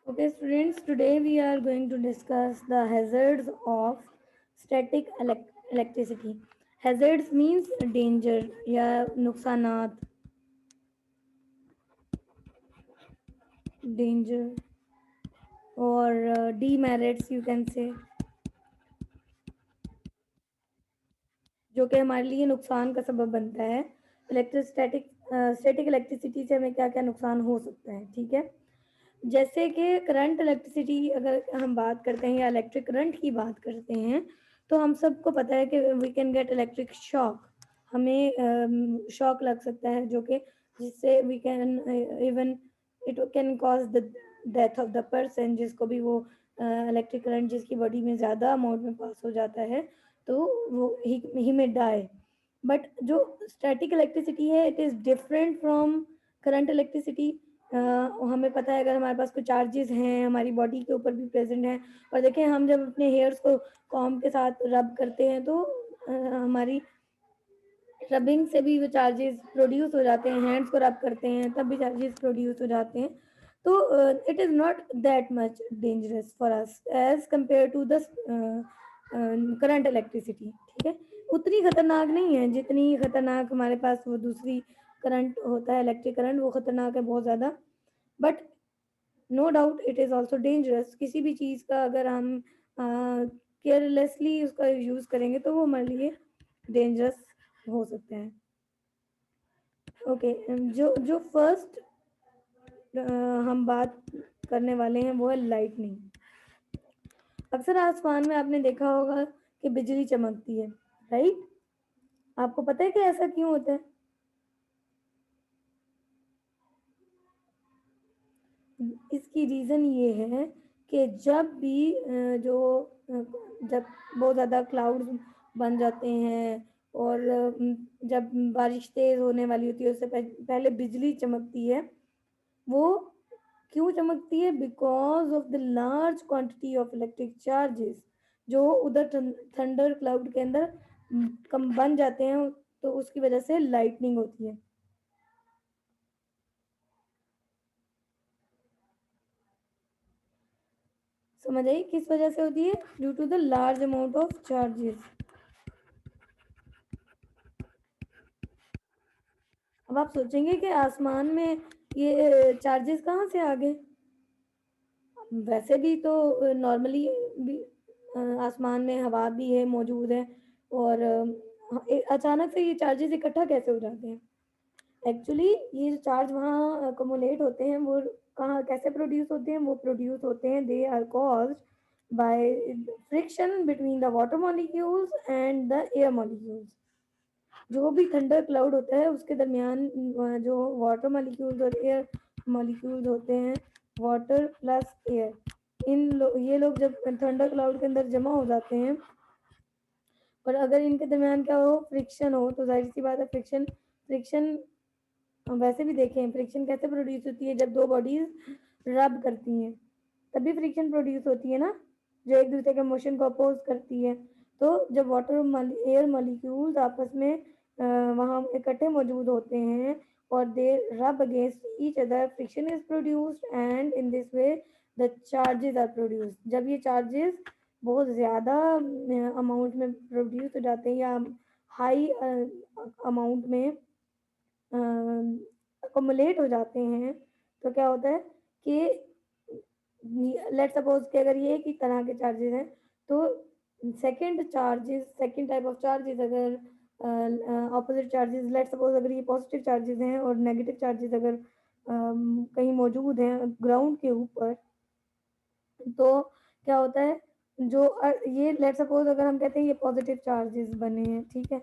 Okay, students, today we are going to discuss the hazards of static electricity. Hazards means danger या नुकसानात, danger or demerits you can say, जो कि हमारे लिए नुकसान का सबब बनता है। स्टैटिक इलेक्ट्रिसिटी से हमें क्या क्या नुकसान हो सकता है, ठीक है। जैसे कि करंट इलेक्ट्रिसिटी अगर हम बात करते हैं या इलेक्ट्रिक करंट की बात करते हैं, तो हम सबको पता है कि we can get electric shock. हमें शॉक लग सकता है जो कि जिससे we can even it can cause the death of the person, जिसको भी वो इलेक्ट्रिक करंट जिसकी बॉडी में ज़्यादा अमाउंट में पास हो जाता है तो वो ही में डाई। बट जो स्टैटिक इलेक्ट्रिसिटी है it is different from current electricity. हमें पता है अगर हमारे पास कोई चार्जेस हैं हमारी बॉडी के ऊपर भी प्रेजेंट हैं, और देखिए हम जब अपने हेयर्स को कॉम्ब के साथ रब करते हैं तो हमारी रबिंग से भी वो चार्जेस प्रोड्यूस हो जाते हैं, हैंड्स को रब करते हैं तब भी चार्जेस प्रोड्यूस हो जाते हैं। तो it is not that much dangerous for us as compare to the current electricity, ठीक है। उतनी खतरनाक नहीं है जितनी खतरनाक हमारे पास वो दूसरी करंट होता है, इलेक्ट्रिक करंट, वो खतरनाक है बहुत ज़्यादा। But no doubt it is also dangerous. किसी भी चीज़ का अगर हम केयरलेसली उसका यूज़ करेंगे तो वो हमारे लिए डेंजरस हो सकते हैं। ओके, जो जो फर्स्ट हम बात करने वाले हैं वो है लाइटनिंग। अक्सर आसमान में आपने देखा होगा कि बिजली चमकती है, राइट। आपको पता है कि ऐसा क्यों होता है? इसकी रीज़न ये है कि जब भी जब बहुत ज़्यादा क्लाउड्स बन जाते हैं और जब बारिश तेज़ होने वाली होती है उससे पहले बिजली चमकती है। वो क्यों चमकती है? Because of the large quantity of electric charges जो उधर थंडर क्लाउड के अंदर कम बन जाते हैं, तो उसकी वजह से लाइटनिंग होती है। समझ आई किस वजह से होती है? Due to the large amount of charges. अब आप सोचेंगे कि आसमान में ये चार्जेस कहाँ से आ गए? वैसे भी तो नॉर्मली भी आसमान में हवा भी है मौजूद है, और अचानक से ये चार्जेस इकट्ठा कैसे हो जाते हैं? एक्चुअली ये जो चार्ज वहाँ अकोमोलेट होते हैं वो कहाँ कैसे प्रोड्यूस होते हैं? वो प्रोड्यूस होते हैं, they are caused by friction between the water molecules and the air molecules. जो भी थंडर क्लाउड होता है उसके दरमियान जो वाटर मॉलिक्यूल्स और एयर मॉलिक्यूल्स होते हैं, वाटर प्लस एयर, ये लोग जब थंडर क्लाउड के अंदर जमा हो जाते हैं और अगर इनके दरमियान क्या हो, फ्रिक्शन हो, तो जाहिर सी बात है फ्रिक्शन फ्रिक्शन वैसे भी देखें फ्रिक्शन कैसे प्रोड्यूस होती है? जब दो बॉडीज रब करती हैं तभी फ्रिक्शन प्रोड्यूस होती है ना, जो एक दूसरे के मोशन को अपोज करती है। तो जब वाटर एयर मॉलिक्यूल्स आपस में वहाँ इकट्ठे मौजूद होते हैं और they rub against each other, friction is produced and in this way the charges are produced. जब ये चार्जेस बहुत ज़्यादा अमाउंट में प्रोड्यूस हो जाते हैं या हाई अमाउंट में अकोमोलेट हो जाते हैं, तो क्या होता है कि लेट्स सपोज कि अगर ये एक ही तरह के चार्जेस हैं तो सेकंड टाइप ऑफ चार्जेस अगर ऑपोजिट चार्जेस, लेट्स सपोज अगर ये पॉजिटिव चार्जेस हैं और नेगेटिव चार्जेस अगर कहीं मौजूद हैं ग्राउंड के ऊपर, तो क्या होता है ये लेट्स सपोज अगर हम कहते हैं ये पॉजिटिव चार्जेस बने हैं, ठीक है,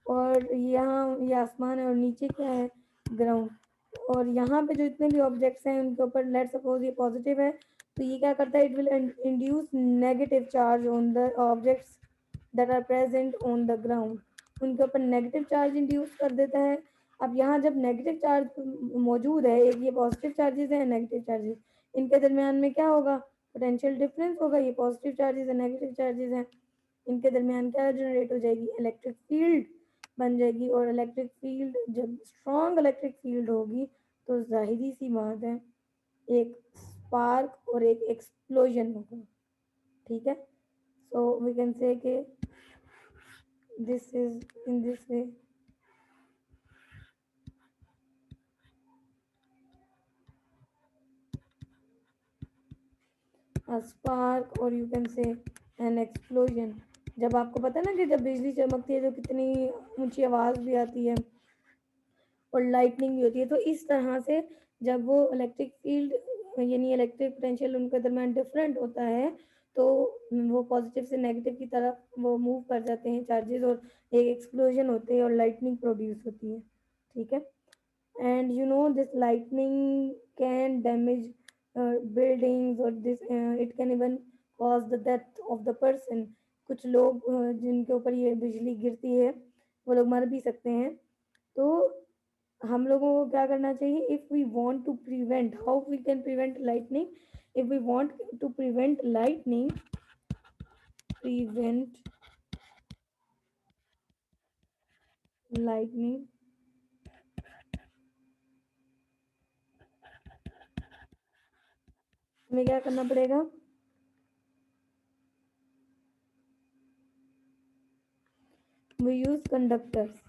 और यहाँ ये आसमान है और नीचे क्या है? ग्राउंड। और यहाँ पे जो इतने भी ऑब्जेक्ट्स हैं उनके ऊपर लेट्स सपोज ये पॉजिटिव है, तो ये क्या करता है? It will induce negative charge on the objects that are present on the ground. उनके ऊपर नेगेटिव चार्ज इंड्यूस कर देता है। अब यहाँ जब नेगेटिव चार्ज मौजूद है, एक ये पॉजिटिव चार्जेस हैं, नेगेटिव चार्जेस, इनके दरमियान में क्या होगा? पोटेंशियल डिफरेंस होगा। ये पॉजिटिव चार्जेस है, नेगेटिव चार्जेस हैं, इनके दरमियान क्या जनरेट हो जाएगी? इलेक्ट्रिक फील्ड बन जाएगी। और इलेक्ट्रिक फील्ड जब स्ट्रॉन्ग इलेक्ट्रिक फील्ड होगी तो जाहिर सी बात है एक स्पार्क और एक एक्सप्लोजन होगा, ठीक है। सो वी कैन से कि this is in this way. Spark और you can say an explosion. जब आपको पता है ना कि जब बिजली चमकती है तो कितनी ऊंची आवाज़ भी आती है और लाइटनिंग भी होती है, तो इस तरह से जब वो इलेक्ट्रिक फील्ड यानी इलेक्ट्रिक पोटेंशियल उनके दरमियान डिफरेंट होता है, तो वो पॉजिटिव से नेगेटिव की तरफ वो मूव कर जाते हैं चार्जेस, और एक एक्सप्लोजन होते हैं और लाइटनिंग प्रोड्यूस होती है, ठीक है। And you know this lightning can damage buildings, or this it can even cause the death of the person। कुछ लोग जिनके ऊपर ये बिजली गिरती है वो लोग मर भी सकते हैं। तो हम लोगों को क्या करना चाहिए, if we want to prevent, how we can prevent lightning, if we want to prevent lightning, prevent lightning, हमें क्या करना पड़ेगा, वी यूज कंडक्टर्स।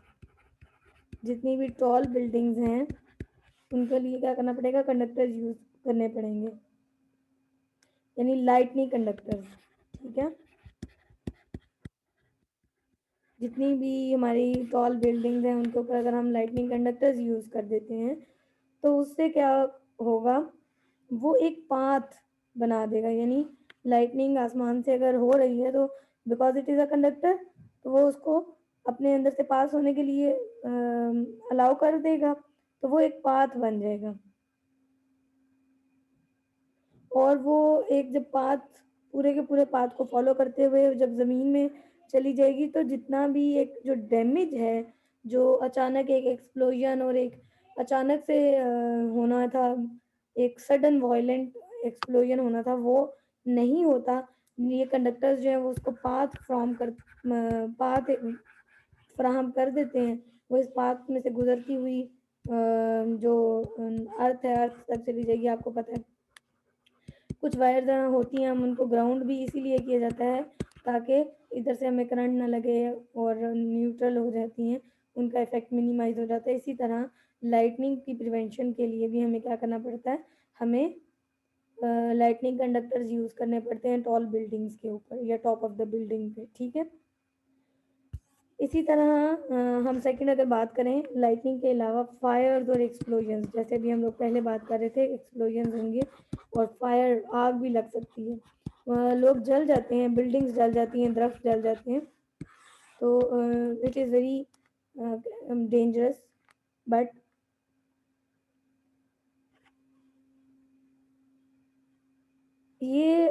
जितनी भी टॉल बिल्डिंग्स हैं उनके लिए क्या करना पड़ेगा, कंडक्टर्स यूज करने पड़ेंगे, यानी लाइटनिंग कंडक्टर्स, ठीक है। जितनी भी हमारी टॉल बिल्डिंग्स हैं उनके ऊपर अगर हम लाइटनिंग कंडक्टर्स यूज कर देते हैं तो उससे क्या होगा, वो एक पाथ बना देगा, यानी लाइटनिंग आसमान से अगर हो रही है तो because it is a conductor, तो वो उसको अपने अंदर से पास होने के लिए अलाउ कर देगा, तो वो एक पाथ बन जाएगा। और वो एक जब पाथ पूरे के पूरे पाथ को फॉलो करते हुए जब ज़मीन में चली जाएगी, तो जितना भी एक जो डैमेज है, जो अचानक एक एक्सप्लोजन और एक अचानक से होना था, एक सडन वॉयलेंट एक्सप्लोजन होना था, वो नहीं होता। ये कंडक्टर्स जो हैं वो उसको पाथ फ्राहम कर देते हैं। वो इस पाथ में से गुजरती हुई जो अर्थ है, अर्थ तक चली जाएगी। आपको पता है कुछ वायर जहाँ होती हैं, हम उनको ग्राउंड भी इसीलिए किया जाता है ताकि इधर से हमें करंट ना लगे और न्यूट्रल हो जाती हैं, उनका इफेक्ट मिनिमाइज हो जाता है। इसी तरह लाइटनिंग की प्रिवेंशन के लिए भी हमें क्या करना पड़ता है, हमें लाइटनिंग कंडक्टर्स यूज़ करने पड़ते हैं टॉल बिल्डिंग्स के ऊपर या टॉप ऑफ द बिल्डिंग पे, ठीक है। इसी तरह हम सेकंड अगर बात करें लाइटनिंग के अलावा फायर्स और एक्सप्लोजन्स, जैसे भी हम लोग पहले बात कर रहे थे, एक्सप्लोजन्स होंगे और फायर आग भी लग सकती है, लोग जल जाते हैं, बिल्डिंग्स जल जाती हैं, दरख्त जल जाते हैं, तो it is very dangerous. But ये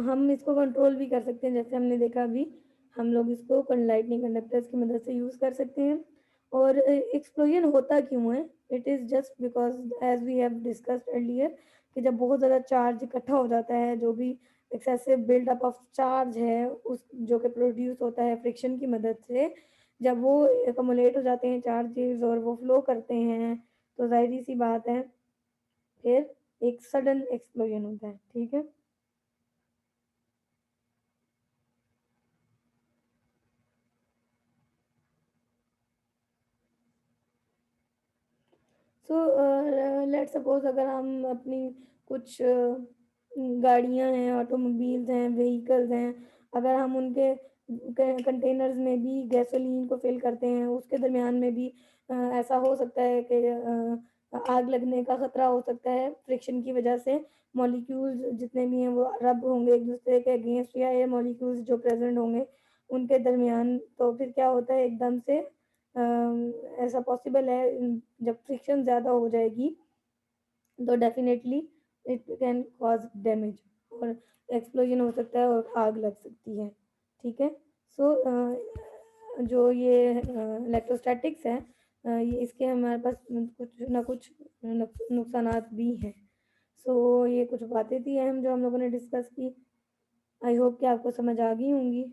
हम इसको कंट्रोल भी कर सकते हैं, जैसे हमने देखा अभी हम लोग इसको लाइटनिंग कंडक्टर्स की मदद से यूज़ कर सकते हैं। और एक्सप्लोजन होता क्यों है, it is just because as we have discussed earlier कि जब बहुत ज़्यादा चार्ज इकट्ठा हो जाता है, जो भी एक्सेसिव बिल्डअप ऑफ चार्ज है उस जो कि प्रोड्यूस होता है फ्रिक्शन की मदद से, जब वो एकमुलेट हो जाते हैं चार्जेस और वो फ्लो करते हैं, तो जाहिर सी बात है फिर एक सडन एक्सप्लोजन होता है, ठीक है। सो लेट्स सपोज अगर हम अपनी कुछ गाड़ियां हैं, ऑटोमोबाइल्स हैं, व्हीकल्स हैं, अगर हम उनके कंटेनर्स में भी गैसोलीन को फिल करते हैं, उसके दरमियान में भी ऐसा हो सकता है कि आग लगने का खतरा हो सकता है फ्रिक्शन की वजह से। मॉलिक्यूल्स जितने भी हैं वो रब होंगे एक दूसरे के अगेंस्ट, या ये मॉलिक्यूल्स जो प्रेजेंट होंगे उनके दरमियान, तो फिर क्या होता है एकदम से ऐसा पॉसिबल है जब फ्रिक्शन ज़्यादा हो जाएगी तो definitely it can cause damage और एक्सप्लोजन हो सकता है और आग लग सकती है, ठीक है। सो जो ये इलेक्ट्रोस्टैटिक्स है, ये इसके हमारे पास कुछ ना कुछ नुकसानात भी हैं। सो ये कुछ बातें थी अहम जो हम लोगों ने डिस्कस की। आई होप कि आपको समझ आ गई होंगी।